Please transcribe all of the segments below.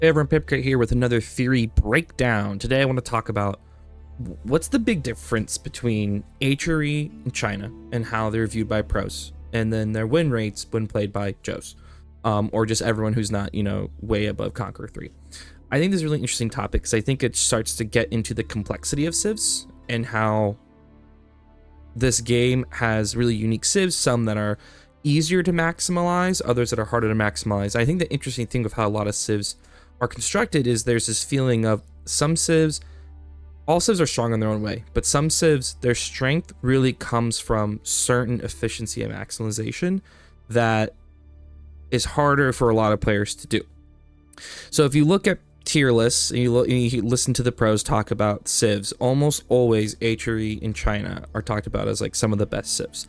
Hey everyone, Pipkit here with another theory breakdown. Today I want to talk about what's the big difference between HRE and China and how they're viewed by pros, and then their win rates when played by Joes, or just everyone who's not, way above Conqueror 3. I think this is a really interesting topic because I think it starts to get into the complexity of civs and how this game has really unique civs, some that are easier to maximize, others that are harder to maximize. I think the interesting thing of how a lot of civs are constructed is there's this feeling of some civs, all civs are strong in their own way, but some civs, their strength really comes from certain efficiency and maximization that is harder for a lot of players to do. So if you look at tier lists and you listen to the pros talk about civs, almost always HRE and China are talked about as like some of the best civs.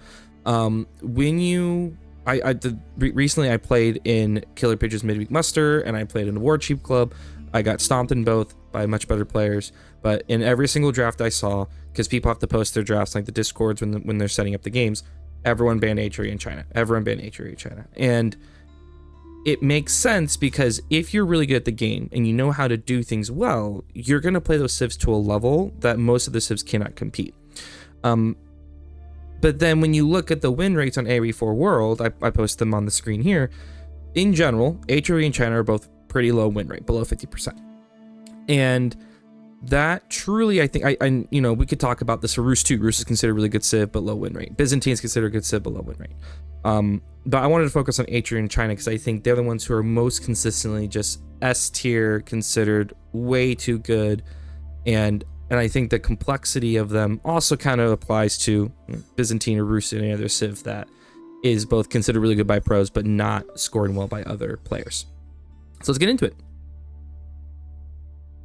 Recently I played in Killer Pigeon's midweek muster and I played in the War Chief Club. I got stomped in both by much better players, but in every single draft I saw, because people have to post their drafts like the discords when they're setting up the games, everyone banned HRE in China. Everyone banned HRE in China. And it makes sense because if you're really good at the game and you know how to do things well, you're going to play those civs to a level that most of the civs cannot compete. But then when you look at the win rates on AOE 4 World, I post them on the screen here. In general, HRE and China are both pretty low win rate, below 50%. And that truly, I think, we could talk about this for Rus too. Rus is considered a really good civ, but low win rate. Byzantine is considered a good civ, but low win rate. But I wanted to focus on HRE and China because I think they're the ones who are most consistently just S tier, considered way too good, and I think the complexity of them also kind of applies to Byzantine or Rus and any other civ that is both considered really good by pros, but not scoring well by other players. So let's get into it.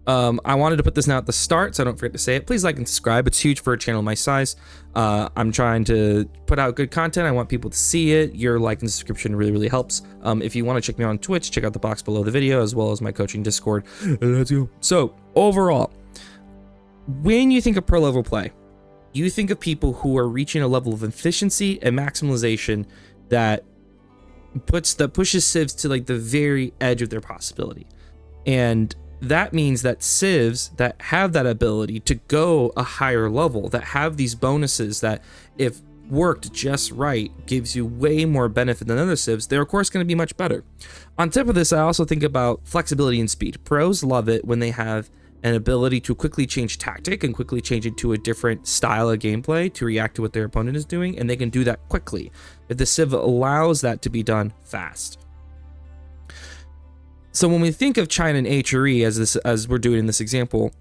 I wanted to put this now at the start, so I don't forget to say it. Please like and subscribe. It's huge for a channel my size. I'm trying to put out good content. I want people to see it. Your like and subscription really, really helps. If you want to check me out on Twitch, check out the box below the video, as well as my coaching Discord. Let's go. So overall, when you think of pro level play, you think of people who are reaching a level of efficiency and maximization that pushes civs to like the very edge of their possibility. And that means that civs that have that ability to go a higher level, that have these bonuses that if worked just right gives you way more benefit than other civs, they're of course going to be much better. On top of this, I also think about flexibility and speed. Pros love it when they have an ability to quickly change tactic and quickly change it to a different style of gameplay to react to what their opponent is doing, and they can do that quickly. If the civ allows that to be done fast. So when we think of China and HRE as we're doing in this example,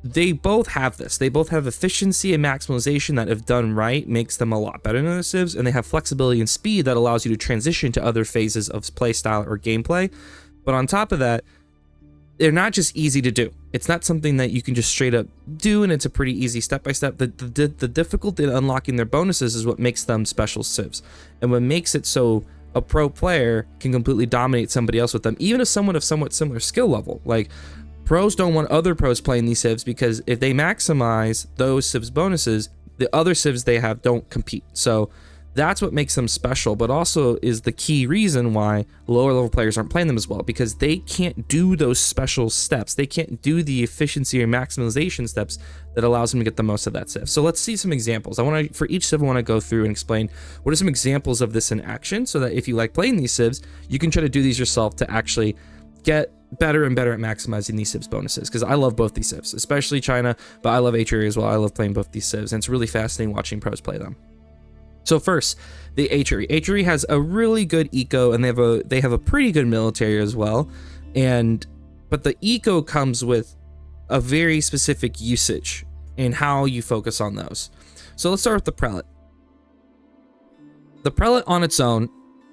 they both have this. They both have efficiency and maximization that, if done right, makes them a lot better than other civs, and they have flexibility and speed that allows you to transition to other phases of playstyle or gameplay. But on top of that, they're not just easy to do. It's not something that you can just straight up do, and it's a pretty easy step-by-step. The difficulty in unlocking their bonuses is what makes them special civs, and what makes it so a pro player can completely dominate somebody else with them, even if someone of somewhat similar skill level. Like, pros don't want other pros playing these civs because if they maximize those civs bonuses, the other civs they have don't compete. So that's what makes them special, but also is the key reason why lower level players aren't playing them as well, because they can't do those special steps. They can't do the efficiency or maximization steps that allows them to get the most of that civ. So let's see some examples. For each civ, I want to go through and explain what are some examples of this in action, so that if you like playing these civs, you can try to do these yourself to actually get better and better at maximizing these civs bonuses, because I love both these civs, especially China, but I love HRE as well. I love playing both these civs, and it's really fascinating watching pros play them. So first, the HRE. HRE has a really good eco, and they have a pretty good military as well. But the eco comes with a very specific usage in how you focus on those. So let's start with the prelate. The prelate on its own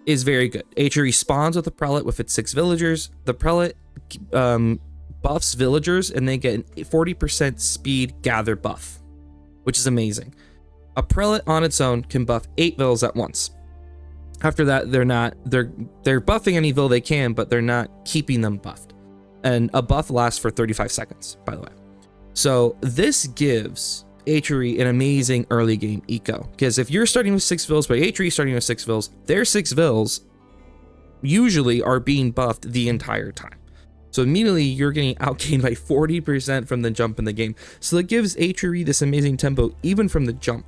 is very good. HRE spawns with the prelate with its 6 villagers. The prelate buffs villagers, and they get an 40% speed gather buff, which is amazing. A prelate on its own can buff 8 vills at once. After that, they're buffing any vill they can, but they're not keeping them buffed. And a buff lasts for 35 seconds, by the way. So this gives HRE an amazing early game eco, because if you're starting with 6 vills, but HRE starting with 6 vills, their 6 vills usually are being buffed the entire time. So immediately you're getting outgained by 40% from the jump in the game. So that gives HRE this amazing tempo even from the jump.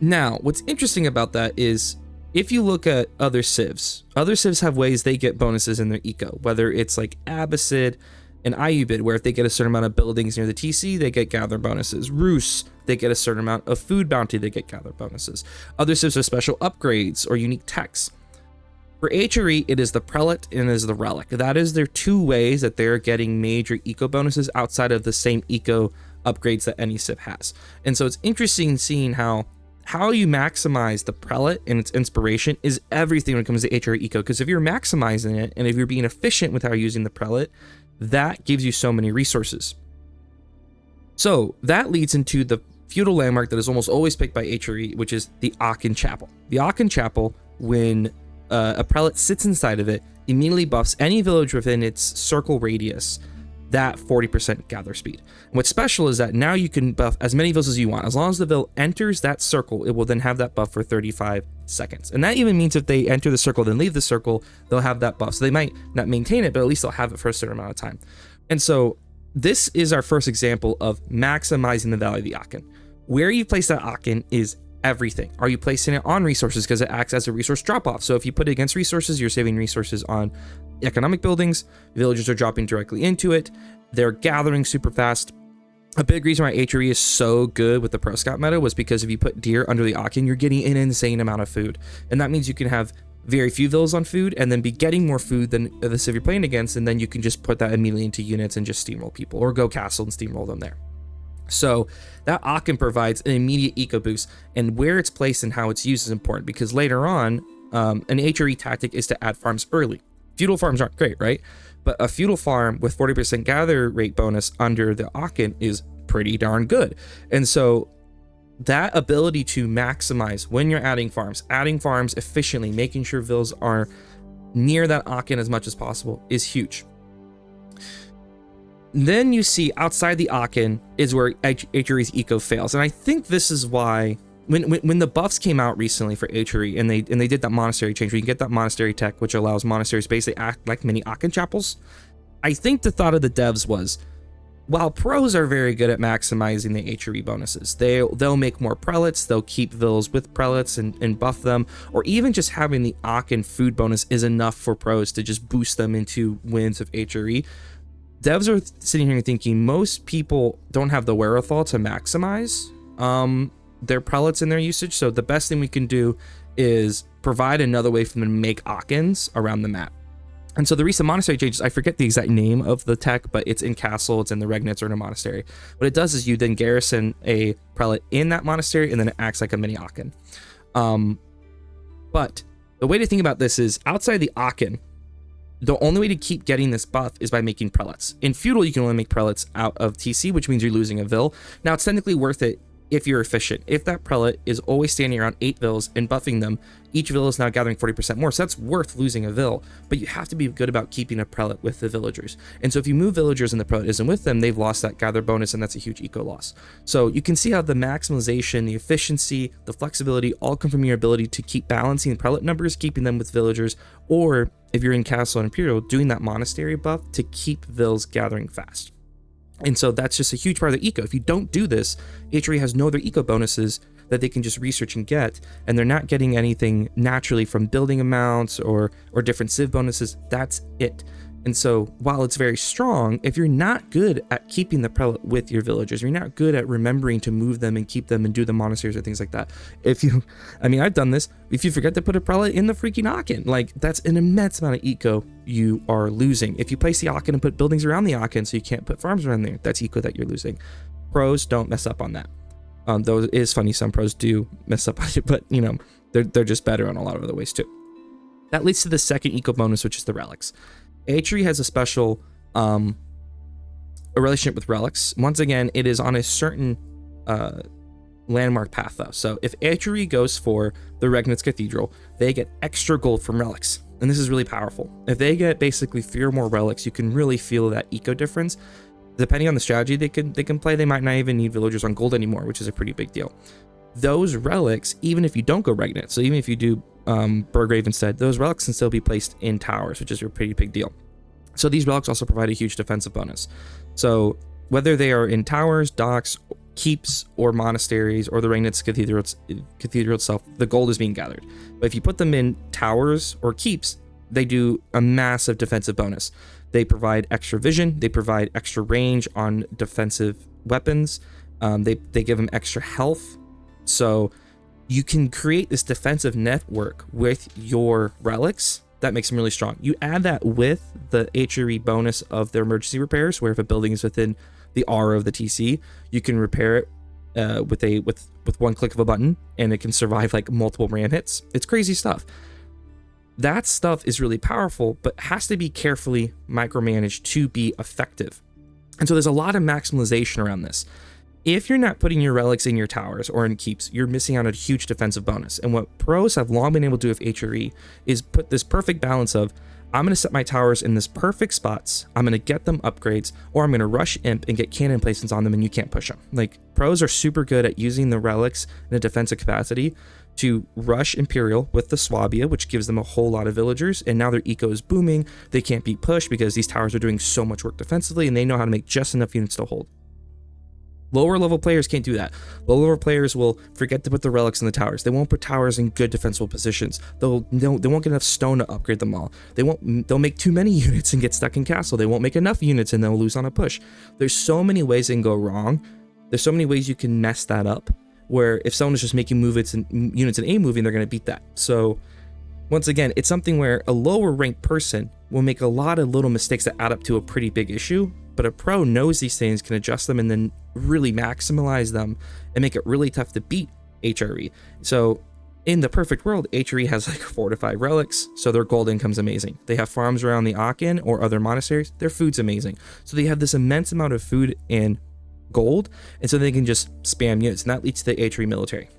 Now, what's interesting about that is if you look at other civs have ways they get bonuses in their eco, whether it's like Abbasid and Ayubid, where if they get a certain amount of buildings near the TC, they get gather bonuses. Rus, they get a certain amount of food bounty, they get gather bonuses. Other civs have special upgrades or unique techs. For HRE, it is the Prelate and it is the Relic. That is their two ways that they're getting major eco bonuses outside of the same eco upgrades that any civ has. And so it's interesting seeing how you maximize the Prelate and its inspiration is everything when it comes to HRE Eco, because if you're maximizing it and if you're being efficient with how you're using the Prelate, that gives you so many resources. So that leads into the feudal landmark that is almost always picked by HRE, which is the Aachen Chapel. The Aachen Chapel, when a Prelate sits inside of it, immediately buffs any village within its circle radius that 40% gather speed. And what's special is that now you can buff as many vills as you want. As long as the vill enters that circle, it will then have that buff for 35 seconds. And that even means if they enter the circle, then leave the circle, they'll have that buff. So they might not maintain it, but at least they'll have it for a certain amount of time. And so this is our first example of maximizing the value of the Aachen. Where you place that Aachen is everything. Are you placing it on resources because it acts as a resource drop-off? So if you put it against resources, you're saving resources on economic buildings, villagers are dropping directly into it, they're gathering super fast. A big reason why HRE is so good with the Pro Scout meta was because if you put deer under the Aachen, you're getting an insane amount of food. And that means you can have very few vills on food and then be getting more food than the civ you're playing against, and then you can just put that immediately into units and just steamroll people, or go castle and steamroll them there. So that Aachen provides an immediate eco boost, and where it's placed and how it's used is important, because later on, an HRE tactic is to add farms early. Feudal farms aren't great, right? But a feudal farm with 40% gather rate bonus under the Aachen is pretty darn good. And so that ability to maximize when you're adding farms efficiently, making sure vills are near that Aachen as much as possible is huge. Then you see outside the Aachen is where HRE's eco fails. And I think this is why when the buffs came out recently for HRE and they did that monastery change, where you can get that monastery tech, which allows monasteries basically act like mini Aachen chapels. I think the thought of the devs was, while pros are very good at maximizing the HRE bonuses, they'll make more prelates, they'll keep vills with prelates and buff them, or even just having the Aachen food bonus is enough for pros to just boost them into wins of HRE. Devs are sitting here thinking most people don't have the wherewithal to maximize their prelates and their usage, so the best thing we can do is provide another way for them to make Aachens around the map. And so the recent monastery changes, I forget the exact name of the tech, but it's in castle, it's in the regnants, or in a monastery. What it does is you then garrison a prelate in that monastery, and then it acts like a mini Aachen. But the way to think about this is, outside the Aachen, the only way to keep getting this buff is by making prelates. In feudal, you can only make prelates out of TC, which means you're losing a vill. Now, it's technically worth it if you're efficient. If that prelate is always standing around 8 vills and buffing them, each vill is now gathering 40% more, so that's worth losing a vill, but you have to be good about keeping a prelate with the villagers. And so if you move villagers and the prelate isn't with them, they've lost that gather bonus, and that's a huge eco loss. So you can see how the maximization, the efficiency, the flexibility all come from your ability to keep balancing prelate numbers, keeping them with villagers, or if you're in castle and imperial, doing that monastery buff to keep vills gathering fast. And so that's just a huge part of the eco. If you don't do this, HRE has no other eco bonuses that they can just research and get, and they're not getting anything naturally from building amounts or different civ bonuses. That's it. And so while it's very strong, if you're not good at keeping the prelate with your villagers, you're not good at remembering to move them and keep them and do the monasteries or things like that. I've done this. If you forget to put a prelate in the freaking Aachen, like, that's an immense amount of eco you are losing. If you place the Aachen and put buildings around the Aachen so you can't put farms around there, that's eco that you're losing. Pros don't mess up on that. Though it is funny, some pros do mess up on it, but they're just better on a lot of other ways too. That leads to the second eco bonus, which is the relics. HRE has a special a relationship with relics. Once again, it is on a certain landmark path though. So if HRE goes for the Regnitz Cathedral, they get extra gold from relics. And this is really powerful. If they get basically 3 or more relics, you can really feel that eco difference. Depending on the strategy they can play, they might not even need villagers on gold anymore, which is a pretty big deal. Those relics, even if you don't go Regnitz, so even if you do Burgrave instead, those relics can still be placed in towers, which is a pretty big deal. So these relics also provide a huge defensive bonus. So whether they are in towers, docks, keeps, or monasteries, or the Regnitz cathedral itself, the gold is being gathered. But if you put them in towers or keeps, they do a massive defensive bonus. They provide extra vision, they provide extra range on defensive weapons, they give them extra health. So you can create this defensive network with your relics that makes them really strong. You add that with the HRE bonus of their emergency repairs, where if a building is within the aura of the TC, you can repair it with one click of a button, and it can survive like multiple ram hits. It's crazy stuff. That stuff is really powerful, but has to be carefully micromanaged to be effective. And so there's a lot of maximalization around this. If you're not putting your relics in your towers or in keeps, you're missing out on a huge defensive bonus. And what pros have long been able to do with HRE is put this perfect balance of, I'm going to set my towers in this perfect spots, I'm going to get them upgrades, or I'm going to rush imp and get cannon placements on them and you can't push them. Like, pros are super good at using the relics in a defensive capacity to rush Imperial with the Swabia, which gives them a whole lot of villagers, and now their eco is booming. They can't be pushed because these towers are doing so much work defensively, and they know how to make just enough units to hold. Lower level players can't do that. Lower level players will forget to put the relics in the towers. They won't put towers in good defensible positions. They won't get enough stone to upgrade them all. They'll make too many units and get stuck in castle. They won't make enough units and they'll lose on a push. There's so many ways it can go wrong. There's so many ways you can mess that up, where if someone is just making units in a movie, they're going to beat that. So once again, it's something where a lower ranked person will make a lot of little mistakes that add up to a pretty big issue, but a pro knows these things, can adjust them, and then really maximize them and make it really tough to beat HRE. So in the perfect world, HRE has like 4 to 5 relics, so their gold income's amazing. They have farms around the Aachen or other monasteries, their food's amazing. So they have this immense amount of food and gold, and so they can just spam units, and that leads to the HRE military.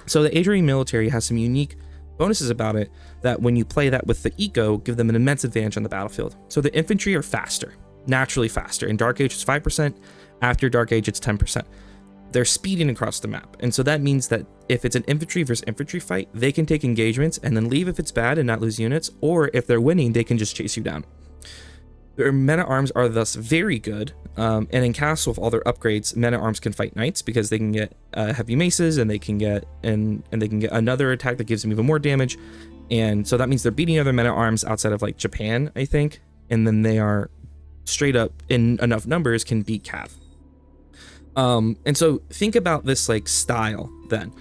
So the HRE military has some unique bonuses about it that when you play that with the eco, give them an immense advantage on the battlefield. So the infantry are faster, naturally faster. In Dark Age it's 5%, after Dark Age it's 10%. They're speeding across the map, and so that means that if it's an infantry versus infantry fight, they can take engagements and then leave if it's bad and not lose units, or if they're winning, they can just chase you down. Their men-at-arms are thus very good, and in Castle with all their upgrades, men-at-arms can fight knights because they can get heavy maces, and they can get they can get another attack that gives them even more damage, and so that means they're beating other men-at-arms outside of like Japan, I think, and then they are straight up in enough numbers can beat Cav. And so think about this like style then.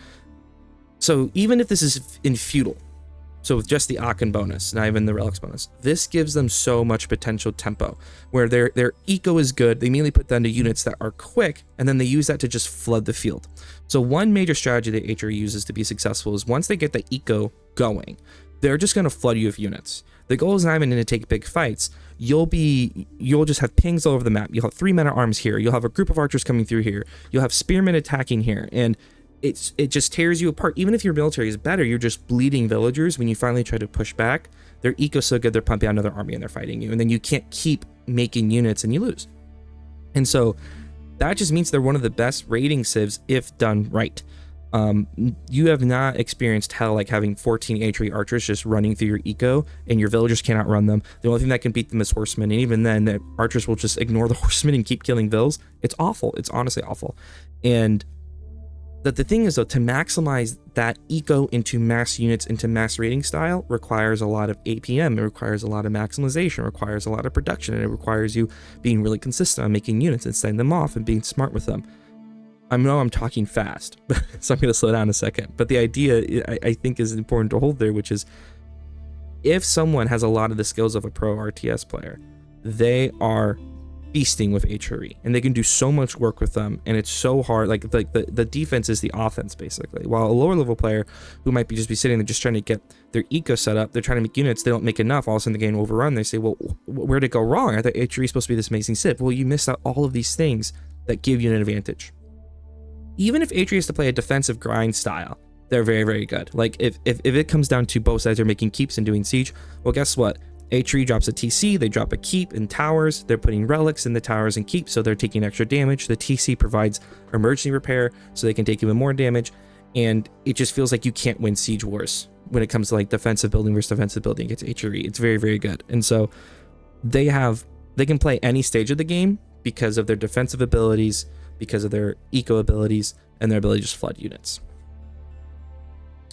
So even if this is in feudal, so with just the Aachen bonus, not even the relics bonus, this gives them so much potential tempo, where their eco is good. They immediately put that into units that are quick, and then they use that to just flood the field. So one major strategy that HRE uses to be successful is once they get the eco going, they're just going to flood you with units. The goal is not even to take big fights. You'll just have pings all over the map. You'll have 3 men-at-arms here. You'll have a group of archers coming through here. You'll have spearmen attacking here, and it just tears you apart. Even if your military is better, you're just bleeding villagers when you finally try to push back. Their eco's so good, they're pumping out another army and they're fighting you, and then you can't keep making units and you lose. And so that just means they're one of the best raiding civs if done right. You have not experienced hell like having 14 HRE archers just running through your eco and your villagers cannot run them. The only thing that can beat them is horsemen, and even then the archers will just ignore the horsemen and keep killing vills. It's awful. It's honestly awful. And that the thing is, though, to maximize that eco into mass units, into mass raiding style, requires a lot of APM, it requires a lot of maximization, it requires a lot of production, and it requires you being really consistent on making units and setting them off and being smart with them. I know I'm talking fast, so I'm going to slow down a second. But the idea I think is important to hold there, which is if someone has a lot of the skills of a pro RTS player, they are feasting with HRE, and they can do so much work with them, and it's so hard. Like the defense is the offense basically, while a lower level player who might be sitting there just trying to get their eco set up, they're trying to make units, they don't make enough, all of a sudden the game overrun. They say, well, where did it go wrong? I thought HRE is supposed to be this amazing civ. Well, you missed out all of these things that give you an advantage. Even if HRE is to play a defensive grind style, they're very, very good. Like if it comes down to both sides are making keeps and doing siege, well, guess what? HRE drops a TC, they drop a keep in towers, they're putting relics in the towers and keeps, so they're taking extra damage. The TC provides emergency repair, so they can take even more damage, and it just feels like you can't win siege wars when it comes to like defensive building versus defensive building against HRE. It's very, very good. And so they can play any stage of the game because of their defensive abilities, because of their eco abilities, and their ability to just flood units.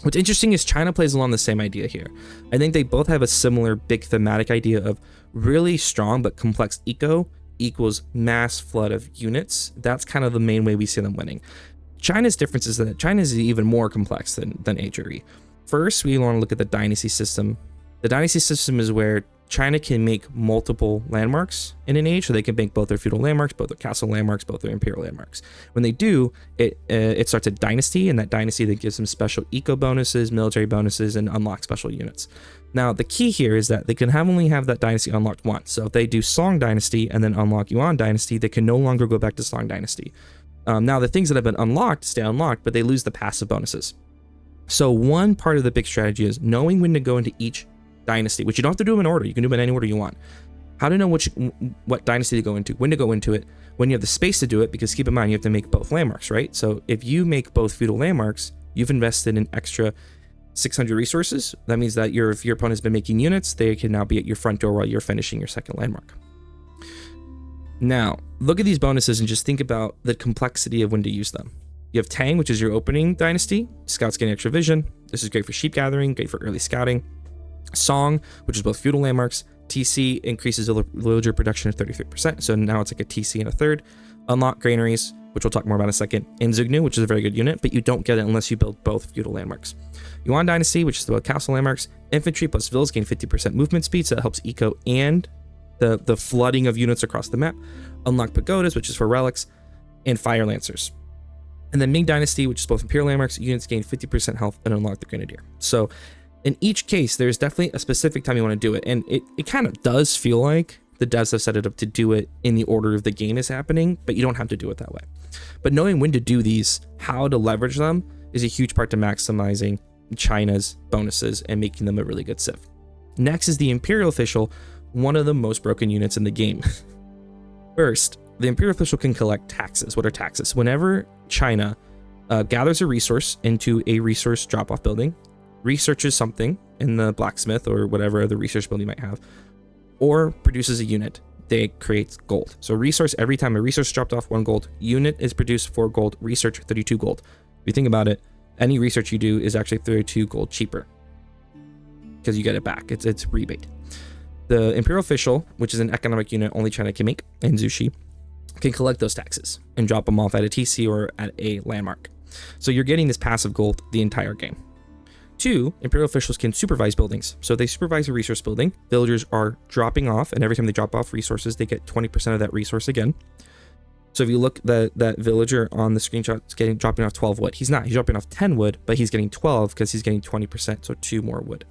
What's interesting is China plays along the same idea here. I think they both have a similar big thematic idea of really strong but complex eco equals mass flood of units. That's kind of the main way we see them winning. China's difference is that China is even more complex than HRE. First, we want to look at the dynasty system. The dynasty system is where China can make multiple landmarks in an age, so they can make both their feudal landmarks, both their castle landmarks, both their imperial landmarks. When they do, it starts a dynasty, and that dynasty that gives them special eco bonuses, military bonuses, and unlock special units. Now, the key here is that they can only have that dynasty unlocked once. So if they do Song Dynasty and then unlock Yuan Dynasty, they can no longer go back to Song Dynasty. Now, the things that have been unlocked stay unlocked, but they lose the passive bonuses. So one part of the big strategy is knowing when to go into each dynasty, which you don't have to do them in order. You can do them in any order you want. How to know what dynasty to go into, when to go into it, when you have the space to do it, because keep in mind, you have to make both landmarks, right? So if you make both feudal landmarks, you've invested an extra 600 resources. That means that if your opponent has been making units, they can now be at your front door while you're finishing your second landmark. Now, look at these bonuses and just think about the complexity of when to use them. You have Tang, which is your opening dynasty. Scouts getting extra vision. This is great for sheep gathering, great for early scouting. Song, which is both feudal landmarks. TC increases villager production of 33%, so now it's like a TC and a third. Unlock Graneries, which we'll talk more about in a second. Inzugnu, which is a very good unit, but you don't get it unless you build both feudal landmarks. Yuan Dynasty, which is about castle landmarks. Infantry plus vills gain 50% movement speed, so that helps eco and the flooding of units across the map. Unlock Pagodas, which is for relics, and Fire Lancers. And then Ming Dynasty, which is both imperial landmarks, units gain 50% health and unlock the Grenadier. So in each case, there's definitely a specific time you want to do it. And it kind of does feel like the devs have set it up to do it in the order of the game is happening, but you don't have to do it that way. But knowing when to do these, how to leverage them, is a huge part to maximizing China's bonuses and making them a really good civ. Next is the Imperial Official, one of the most broken units in the game. First, the Imperial Official can collect taxes. What are taxes? Whenever China gathers a resource into a resource drop-off building, researches something in the blacksmith or whatever the research building might have, or produces a unit, they create gold. So resource, every time a resource dropped off 1 gold, unit is produced 4 gold, research 32 gold. If you think about it, any research you do is actually 32 gold cheaper because you get it back. It's rebate. The Imperial Official, which is an economic unit only China can make, and Zushi, can collect those taxes and drop them off at a TC or at a landmark. So you're getting this passive gold the entire game. 2, Imperial Officials can supervise buildings. So they supervise a resource building. Villagers are dropping off, and every time they drop off resources, they get 20% of that resource again. So if you look, that villager on the screenshot is dropping off 12 wood. He's dropping off 10 wood, but he's getting 12 because he's getting 20%, so 2 more wood.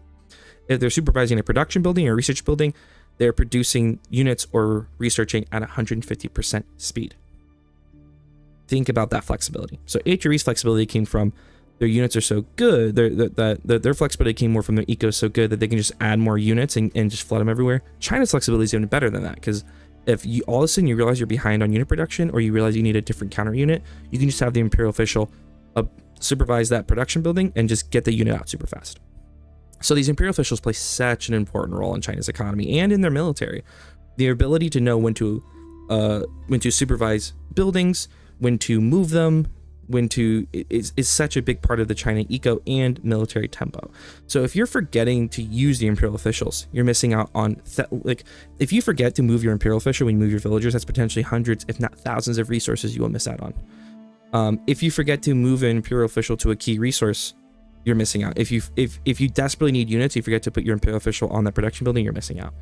If they're supervising a production building or a research building, they're producing units or researching at 150% speed. Think about that flexibility. So HRE's flexibility came from their units are so good, their flexibility came more from their eco so good that they can just add more units and just flood them everywhere. China's flexibility is even better than that, because if you all of a sudden you realize you're behind on unit production, or you realize you need a different counter unit, you can just have the Imperial Official supervise that production building and just get the unit out super fast. So these Imperial Officials play such an important role in China's economy and in their military. The ability to know when to supervise buildings, when to move them, is such a big part of the China eco and military tempo. So if you're forgetting to use the Imperial Officials, you're missing out on if you forget to move your Imperial Official when you move your villagers, that's potentially hundreds, if not thousands, of resources you will miss out on. If you forget to move an Imperial Official to a key resource, you're missing out. If you desperately need units, you forget to put your Imperial Official on that production building, you're missing out.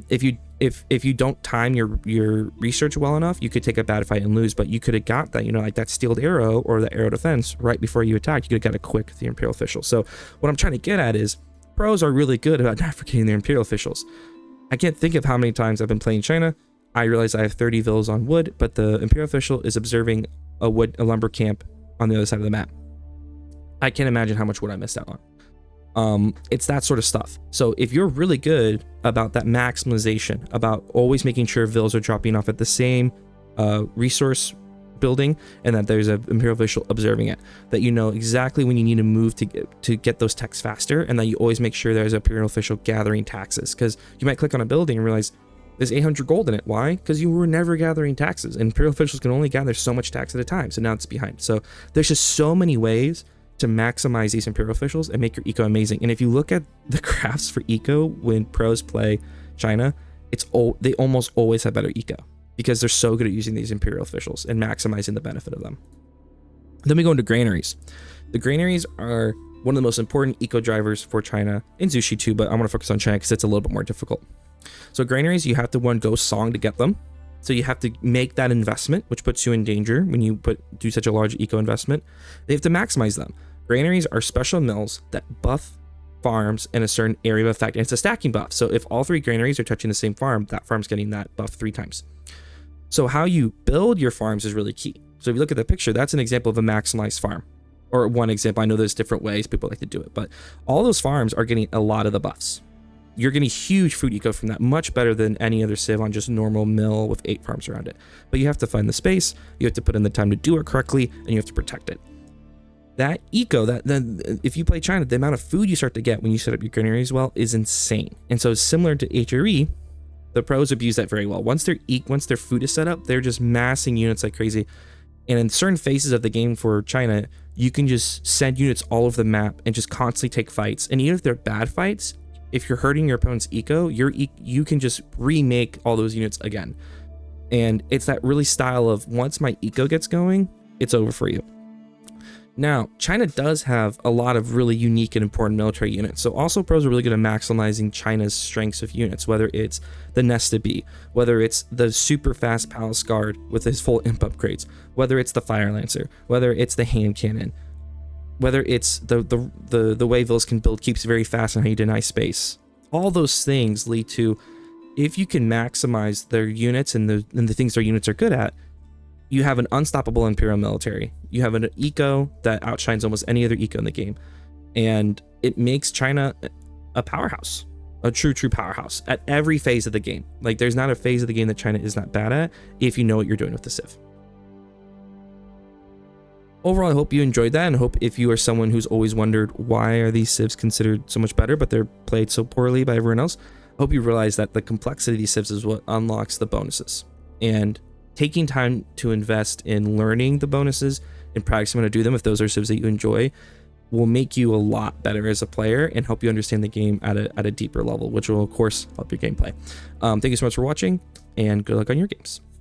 If you don't time your research well enough, you could take a bad fight and lose, but you could have got that, like that steeled arrow or the arrow defense right before you attacked. You could have got it quick with the Imperial Official. So what I'm trying to get at is pros are really good about not forgetting their Imperial Officials. I can't think of how many times I've been playing China. I realize I have 30 villas on wood, but the Imperial Official is observing a lumber camp on the other side of the map. I can't imagine how much wood I missed out on. It's that sort of stuff. So if you're really good about that maximization, about always making sure villas are dropping off at the same resource building, and that there's an Imperial Official observing it, that you know exactly when you need to move to get those techs faster, and that you always make sure there's an Imperial Official gathering taxes, because you might click on a building and realize There's 800 gold in it. Why? Because you were never gathering taxes. And Imperial Officials can only gather so much tax at a time. So now it's behind. So there's just so many ways to maximize these Imperial Officials and make your eco amazing. And if you look at the graphs for eco when pros play China, they almost always have better eco because they're so good at using these Imperial Officials and maximizing the benefit of them. Then we go into granaries. The granaries are one of the most important eco drivers for China, and Zushi too, but I want to focus on China because it's a little bit more difficult. So granaries, you have to go song to get them. So you have to make that investment, which puts you in danger when you do such a large eco investment. They have to maximize them. Granaries are special mills that buff farms in a certain area of effect, and it's a stacking buff. So if all 3 granaries are touching the same farm, that farm's getting that buff 3 times. So how you build your farms is really key. So if you look at the picture, that's an example of a maximized farm. Or one example. I know there's different ways people like to do it, but all those farms are getting a lot of the buffs. You're getting huge food eco from that, much better than any other civ on just normal mill with 8 farms around it. But you have to find the space, you have to put in the time to do it correctly, and you have to protect it. That eco, if you play China, the amount of food you start to get when you set up your granaries well is insane. And so similar to HRE, the pros abuse that very well. Once their food is set up, they're just massing units like crazy. And in certain phases of the game for China, you can just send units all over the map and just constantly take fights. And even if they're bad fights, if you're hurting your opponent's eco, you can just remake all those units again. And it's that really style of once my eco gets going, it's over for you. Now, China does have a lot of really unique and important military units. So also pros are really good at maximizing China's strengths of units, whether it's the Nesta B, whether it's the super fast Palace Guard with his full imp upgrades, whether it's the Fire Lancer, whether it's the hand cannon, whether it's the way Vils can build keeps very fast and how you deny space. All those things lead to, if you can maximize their units and the things their units are good at, you have an unstoppable Imperial military. You have an eco that outshines almost any other eco in the game. And it makes China a powerhouse, a true powerhouse at every phase of the game. Like there's not a phase of the game that China is not bad at if you know what you're doing with the Civ. Overall, I hope you enjoyed that, and I hope if you are someone who's always wondered why are these civs considered so much better, but they're played so poorly by everyone else, I hope you realize that the complexity of these civs is what unlocks the bonuses. And taking time to invest in learning the bonuses and practicing how to do them, if those are civs that you enjoy, will make you a lot better as a player and help you understand the game at a deeper level, which will of course help your gameplay. Thank you so much for watching, and good luck on your games.